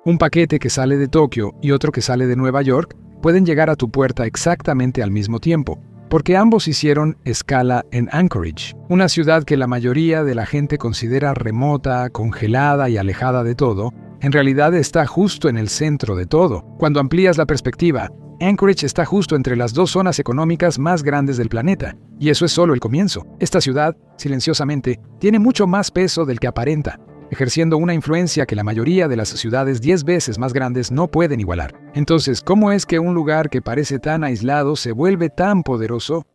Un paquete que sale de Tokio y otro que sale de Nueva York pueden llegar a tu puerta exactamente al mismo tiempo, porque ambos hicieron escala en Anchorage, una ciudad que la mayoría de la gente considera remota, congelada y alejada de todo. En realidad está justo en el centro de todo. Cuando amplías la perspectiva, Anchorage está justo entre las dos zonas económicas más grandes del planeta, y eso es solo el comienzo. Esta ciudad, silenciosamente, tiene mucho más peso del que aparenta, ejerciendo una influencia que la mayoría de las ciudades 10 veces más grandes no pueden igualar. Entonces, ¿cómo es que un lugar que parece tan aislado se vuelve tan poderoso?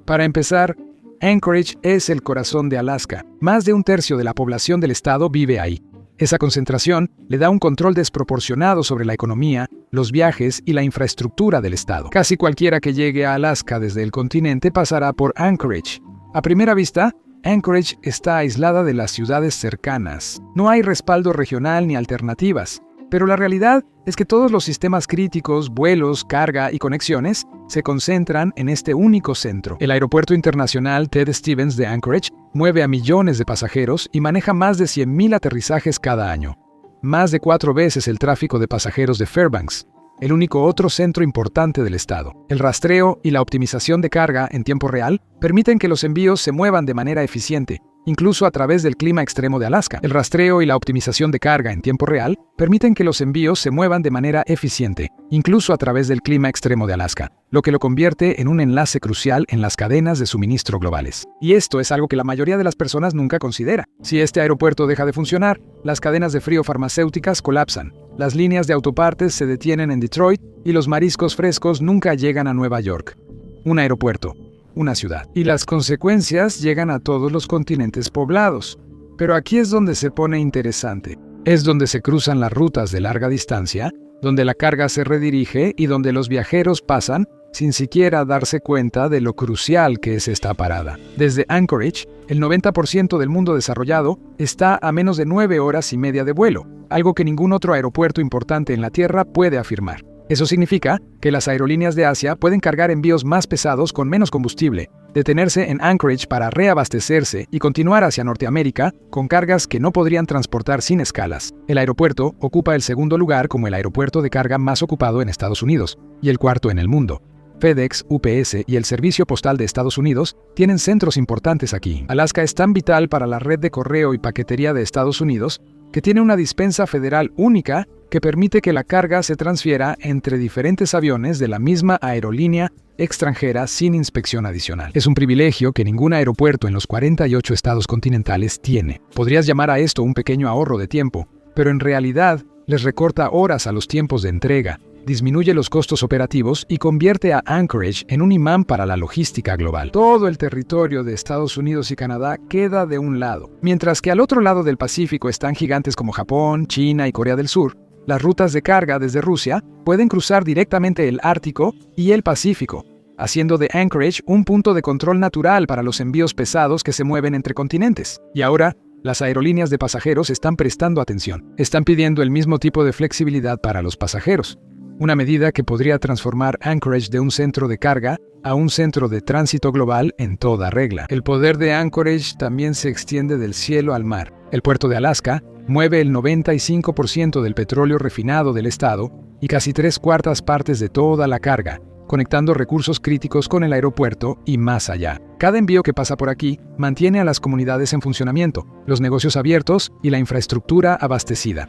Para empezar, Anchorage es el corazón de Alaska. Más de un tercio de la población del estado vive ahí. Esa concentración le da un control desproporcionado sobre la economía, los viajes y la infraestructura del estado. Casi cualquiera que llegue a Alaska desde el continente pasará por Anchorage. A primera vista, Anchorage está aislada de las ciudades cercanas. No hay respaldo regional ni alternativas. Pero la realidad es que todos los sistemas críticos, vuelos, carga y conexiones se concentran en este único centro. El Aeropuerto Internacional Ted Stevens de Anchorage mueve a millones de pasajeros y maneja más de 100,000 aterrizajes cada año. Más de 4 veces el tráfico de pasajeros de Fairbanks, el único otro centro importante del estado. El rastreo y la optimización de carga en tiempo real permiten que los envíos se muevan de manera eficiente, incluso a través del clima extremo de Alaska. El rastreo y la optimización de carga en tiempo real permiten que los envíos se muevan de manera eficiente, incluso a través del clima extremo de Alaska, lo que lo convierte en un enlace crucial en las cadenas de suministro globales. Y esto es algo que la mayoría de las personas nunca considera. Si este aeropuerto deja de funcionar, las cadenas de frío farmacéuticas colapsan, las líneas de autopartes se detienen en Detroit y los mariscos frescos nunca llegan a Nueva York. Un aeropuerto, una ciudad. Y las consecuencias llegan a todos los continentes poblados. Pero aquí es donde se pone interesante. Es donde se cruzan las rutas de larga distancia, donde la carga se redirige y donde los viajeros pasan sin siquiera darse cuenta de lo crucial que es esta parada. Desde Anchorage, el 90% del mundo desarrollado está a menos de 9 horas y media de vuelo, algo que ningún otro aeropuerto importante en la Tierra puede afirmar. Eso significa que las aerolíneas de Asia pueden cargar envíos más pesados con menos combustible, detenerse en Anchorage para reabastecerse y continuar hacia Norteamérica con cargas que no podrían transportar sin escalas. El aeropuerto ocupa el segundo lugar como el aeropuerto de carga más ocupado en Estados Unidos y el cuarto en el mundo. FedEx, UPS y el Servicio Postal de Estados Unidos tienen centros importantes aquí. Alaska es tan vital para la red de correo y paquetería de Estados Unidos que tiene una dispensa federal única que permite que la carga se transfiera entre diferentes aviones de la misma aerolínea extranjera sin inspección adicional. Es un privilegio que ningún aeropuerto en los 48 estados continentales tiene. Podrías llamar a esto un pequeño ahorro de tiempo, pero en realidad les recorta horas a los tiempos de entrega, disminuye los costos operativos y convierte a Anchorage en un imán para la logística global. Todo el territorio de Estados Unidos y Canadá queda de un lado, mientras que al otro lado del Pacífico están gigantes como Japón, China y Corea del Sur. Las rutas de carga desde Rusia pueden cruzar directamente el Ártico y el Pacífico, haciendo de Anchorage un punto de control natural para los envíos pesados que se mueven entre continentes. Y ahora, las aerolíneas de pasajeros están prestando atención. Están pidiendo el mismo tipo de flexibilidad para los pasajeros. Una medida que podría transformar Anchorage de un centro de carga a un centro de tránsito global en toda regla. El poder de Anchorage también se extiende del cielo al mar. El puerto de Alaska mueve el 95% del petróleo refinado del estado y casi 3/4 partes de toda la carga, conectando recursos críticos con el aeropuerto y más allá. Cada envío que pasa por aquí mantiene a las comunidades en funcionamiento, los negocios abiertos y la infraestructura abastecida.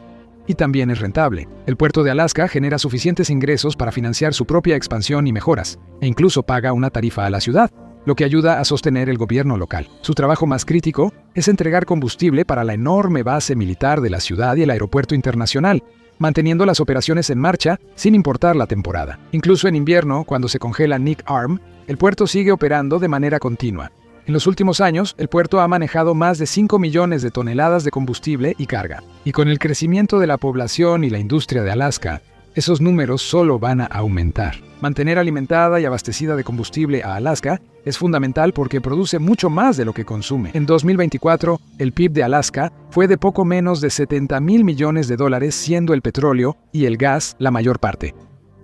Y también es rentable. El puerto de Alaska genera suficientes ingresos para financiar su propia expansión y mejoras, e incluso paga una tarifa a la ciudad, lo que ayuda a sostener el gobierno local. Su trabajo más crítico es entregar combustible para la enorme base militar de la ciudad y el aeropuerto internacional, manteniendo las operaciones en marcha sin importar la temporada. Incluso en invierno, cuando se congela Nick Arm, el puerto sigue operando de manera continua. En los últimos años, el puerto ha manejado más de 5 millones de toneladas de combustible y carga. Y con el crecimiento de la población y la industria de Alaska, esos números solo van a aumentar. Mantener alimentada y abastecida de combustible a Alaska es fundamental porque produce mucho más de lo que consume. En 2024, el PIB de Alaska fue de poco menos de $70,000 millones, siendo el petróleo y el gas la mayor parte.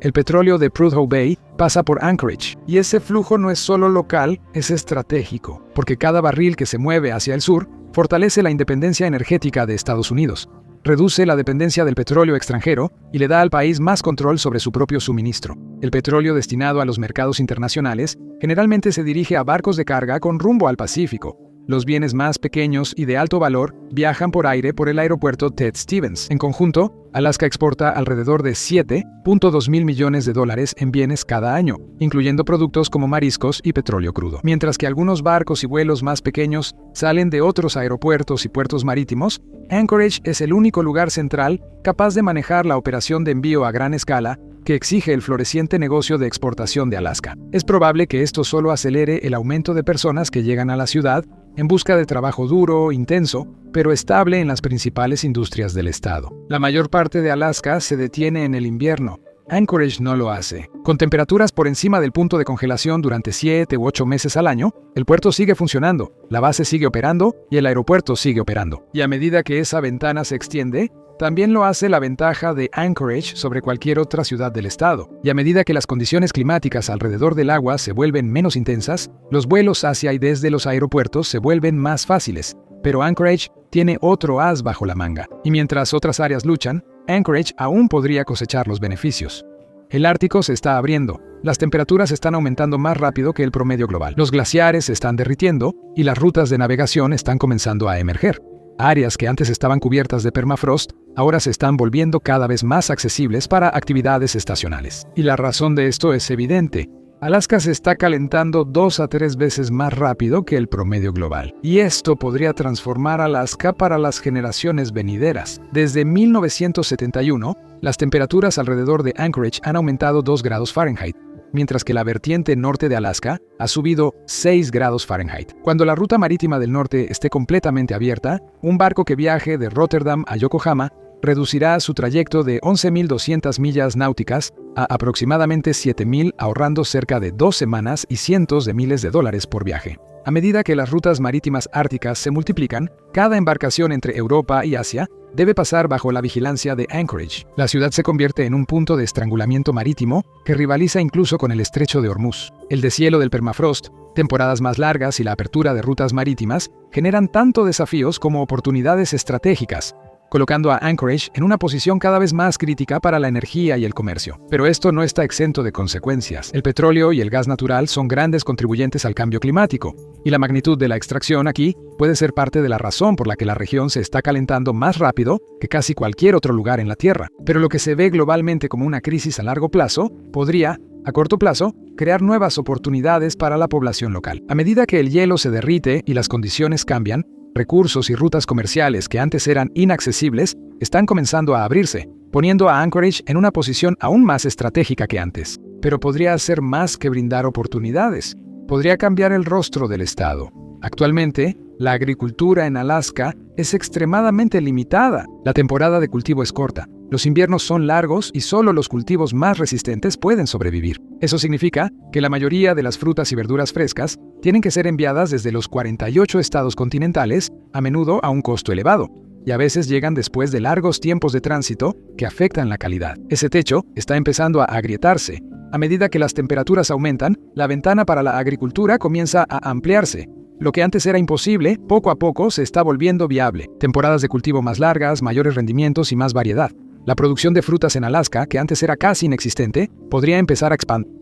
El petróleo de Prudhoe Bay pasa por Anchorage, y ese flujo no es solo local, es estratégico, porque cada barril que se mueve hacia el sur fortalece la independencia energética de Estados Unidos. reduce la dependencia del petróleo extranjero y le da al país más control sobre su propio suministro. El petróleo destinado a los mercados internacionales generalmente se dirige a barcos de carga con rumbo al Pacífico. Los bienes más pequeños y de alto valor viajan por aire por el aeropuerto Ted Stevens. En conjunto, Alaska exporta alrededor de $7.2 mil millones en bienes cada año, incluyendo productos como mariscos y petróleo crudo. Mientras que algunos barcos y vuelos más pequeños salen de otros aeropuertos y puertos marítimos, Anchorage es el único lugar central capaz de manejar la operación de envío a gran escala que exige el floreciente negocio de exportación de Alaska. Es probable que esto solo acelere el aumento de personas que llegan a la ciudad en busca de trabajo duro, intenso, pero estable en las principales industrias del estado. La mayor parte de Alaska se detiene en el invierno. Anchorage no lo hace. Con temperaturas por encima del punto de congelación durante 7 u 8 meses al año, el puerto sigue funcionando, la base sigue operando y el aeropuerto sigue operando. Y a medida que esa ventana se extiende, también lo hace la ventaja de Anchorage sobre cualquier otra ciudad del estado. Y a medida que las condiciones climáticas alrededor del agua se vuelven menos intensas, los vuelos hacia y desde los aeropuertos se vuelven más fáciles. Pero Anchorage tiene otro as bajo la manga. Y mientras otras áreas luchan, Anchorage aún podría cosechar los beneficios. El Ártico se está abriendo. Las temperaturas están aumentando más rápido que el promedio global. Los glaciares se están derritiendo y las rutas de navegación están comenzando a emerger. Áreas que antes estaban cubiertas de permafrost ahora se están volviendo cada vez más accesibles para actividades estacionales. Y la razón de esto es evidente. Alaska se está calentando 2 a 3 veces más rápido que el promedio global. Y esto podría transformar Alaska para las generaciones venideras. Desde 1971, las temperaturas alrededor de Anchorage han aumentado 2 grados Fahrenheit, mientras que la vertiente norte de Alaska ha subido 6 grados Fahrenheit. Cuando la ruta marítima del norte esté completamente abierta, un barco que viaje de Rotterdam a Yokohama reducirá su trayecto de 11.200 millas náuticas a aproximadamente 7.000, ahorrando cerca de 2 semanas y cientos de miles de dólares por viaje. A medida que las rutas marítimas árticas se multiplican, cada embarcación entre Europa y Asia debe pasar bajo la vigilancia de Anchorage. La ciudad se convierte en un punto de estrangulamiento marítimo que rivaliza incluso con el estrecho de Hormuz. El deshielo del permafrost, temporadas más largas y la apertura de rutas marítimas generan tanto desafíos como oportunidades estratégicas, colocando a Anchorage en una posición cada vez más crítica para la energía y el comercio. Pero esto no está exento de consecuencias. El petróleo y el gas natural son grandes contribuyentes al cambio climático, y la magnitud de la extracción aquí puede ser parte de la razón por la que la región se está calentando más rápido que casi cualquier otro lugar en la Tierra. Pero lo que se ve globalmente como una crisis a largo plazo podría, a corto plazo, crear nuevas oportunidades para la población local. A medida que el hielo se derrite y las condiciones cambian, recursos y rutas comerciales que antes eran inaccesibles están comenzando a abrirse, poniendo a Anchorage en una posición aún más estratégica que antes. Pero podría hacer más que brindar oportunidades. Podría cambiar el rostro del estado. Actualmente, la agricultura en Alaska es extremadamente limitada. La temporada de cultivo es corta. Los inviernos son largos y solo los cultivos más resistentes pueden sobrevivir. Eso significa que la mayoría de las frutas y verduras frescas tienen que ser enviadas desde los 48 estados continentales, a menudo a un costo elevado, y a veces llegan después de largos tiempos de tránsito que afectan la calidad. Ese techo está empezando a agrietarse. A medida que las temperaturas aumentan, la ventana para la agricultura comienza a ampliarse. Lo que antes era imposible, poco a poco se está volviendo viable. Temporadas de cultivo más largas, mayores rendimientos y más variedad. La producción de frutas en Alaska, que antes era casi inexistente, podría empezar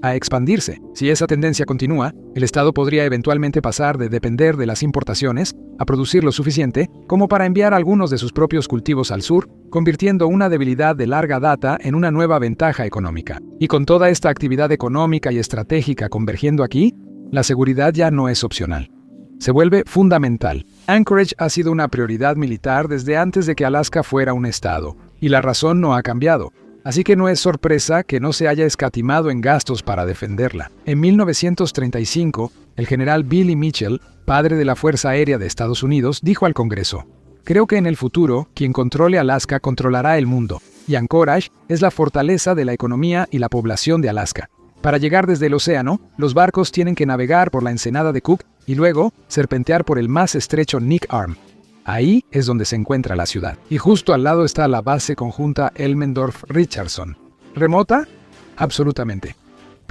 a expandirse. Si esa tendencia continúa, el estado podría eventualmente pasar de depender de las importaciones a producir lo suficiente como para enviar algunos de sus propios cultivos al sur, convirtiendo una debilidad de larga data en una nueva ventaja económica. Y con toda esta actividad económica y estratégica convergiendo aquí, la seguridad ya no es opcional. Se vuelve fundamental. Anchorage ha sido una prioridad militar desde antes de que Alaska fuera un estado, y la razón no ha cambiado. Así que no es sorpresa que no se haya escatimado en gastos para defenderla. En 1935, el general Billy Mitchell, padre de la Fuerza Aérea de Estados Unidos, dijo al Congreso: "Creo que en el futuro, quien controle Alaska controlará el mundo, y Anchorage es la fortaleza de la economía y la población de Alaska. Para llegar desde el océano, los barcos tienen que navegar por la ensenada de Cook y luego serpentear por el más estrecho Neck Arm. Ahí es donde se encuentra la ciudad. Y justo al lado está la base conjunta Elmendorf-Richardson. ¿Remota? Absolutamente.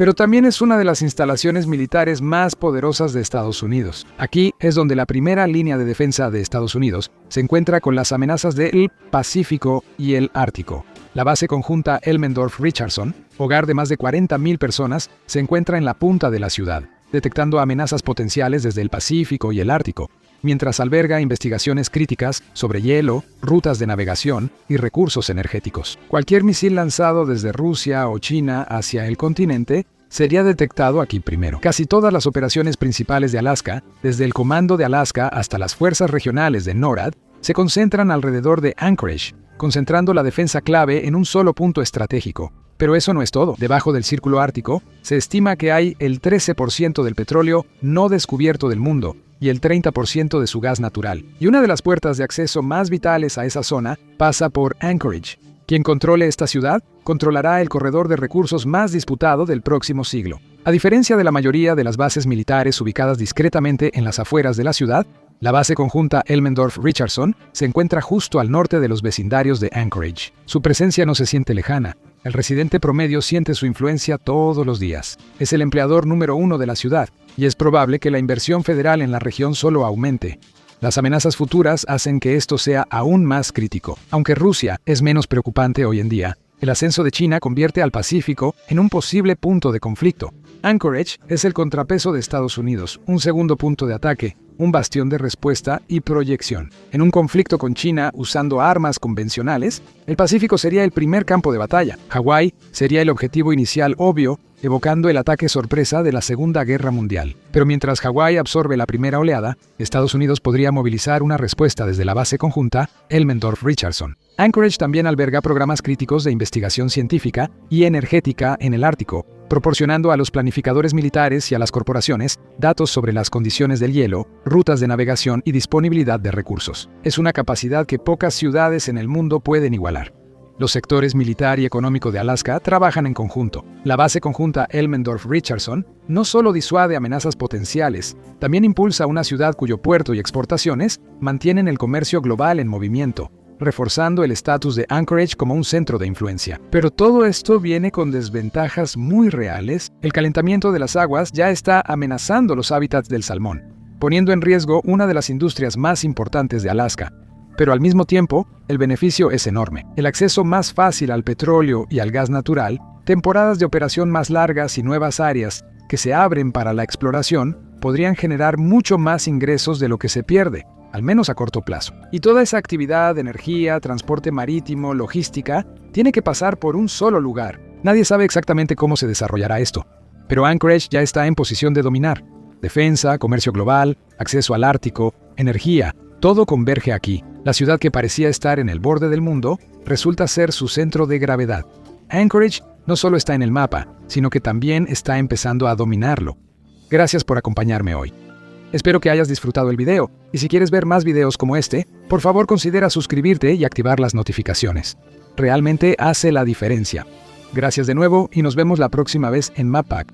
pero también es una de las instalaciones militares más poderosas de Estados Unidos. Aquí es donde la primera línea de defensa de Estados Unidos se encuentra con las amenazas del Pacífico y el Ártico. La base conjunta Elmendorf-Richardson, hogar de más de 40.000 personas, se encuentra en la punta de la ciudad, detectando amenazas potenciales desde el Pacífico y el Ártico, mientras alberga investigaciones críticas sobre hielo, rutas de navegación y recursos energéticos. Cualquier misil lanzado desde Rusia o China hacia el continente sería detectado aquí primero. Casi todas las operaciones principales de Alaska, desde el Comando de Alaska hasta las fuerzas regionales de NORAD, se concentran alrededor de Anchorage, concentrando la defensa clave en un solo punto estratégico. Pero eso no es todo. Debajo del Círculo Ártico, se estima que hay el 13% del petróleo no descubierto del mundo y el 30% de su gas natural. Y una de las puertas de acceso más vitales a esa zona pasa por Anchorage. Quien controle esta ciudad, controlará el corredor de recursos más disputado del próximo siglo. A diferencia de la mayoría de las bases militares ubicadas discretamente en las afueras de la ciudad, la base conjunta Elmendorf-Richardson se encuentra justo al norte de los vecindarios de Anchorage. Su presencia no se siente lejana. El residente promedio siente su influencia todos los días. Es el empleador número 1 de la ciudad, y es probable que la inversión federal en la región solo aumente. Las amenazas futuras hacen que esto sea aún más crítico. Aunque Rusia es menos preocupante hoy en día, el ascenso de China convierte al Pacífico en un posible punto de conflicto. Anchorage es el contrapeso de Estados Unidos, un segundo punto de ataque, un bastión de respuesta y proyección. En un conflicto con China usando armas convencionales, el Pacífico sería el primer campo de batalla. Hawái sería el objetivo inicial obvio, evocando el ataque sorpresa de la Segunda Guerra Mundial. Pero mientras Hawái absorbe la primera oleada, Estados Unidos podría movilizar una respuesta desde la base conjunta Elmendorf-Richardson. Anchorage también alberga programas críticos de investigación científica y energética en el Ártico, proporcionando a los planificadores militares y a las corporaciones datos sobre las condiciones del hielo, rutas de navegación y disponibilidad de recursos. Es una capacidad que pocas ciudades en el mundo pueden igualar. Los sectores militar y económico de Alaska trabajan en conjunto. La base conjunta Elmendorf-Richardson no solo disuade amenazas potenciales, también impulsa una ciudad cuyo puerto y exportaciones mantienen el comercio global en movimiento, reforzando el estatus de Anchorage como un centro de influencia. Pero todo esto viene con desventajas muy reales. El calentamiento de las aguas ya está amenazando los hábitats del salmón, poniendo en riesgo una de las industrias más importantes de Alaska. Pero al mismo tiempo, el beneficio es enorme. El acceso más fácil al petróleo y al gas natural, temporadas de operación más largas y nuevas áreas que se abren para la exploración, podrían generar mucho más ingresos de lo que se pierde, al menos a corto plazo. Y toda esa actividad, energía, transporte marítimo, logística, tiene que pasar por un solo lugar. Nadie sabe exactamente cómo se desarrollará esto, pero Anchorage ya está en posición de dominar. Defensa, comercio global, acceso al Ártico, energía, todo converge aquí. La ciudad que parecía estar en el borde del mundo resulta ser su centro de gravedad. Anchorage no solo está en el mapa, sino que también está empezando a dominarlo. Gracias por acompañarme hoy. Espero que hayas disfrutado el video, y si quieres ver más videos como este, por favor considera suscribirte y activar las notificaciones. Realmente hace la diferencia. Gracias de nuevo y nos vemos la próxima vez en MapPack.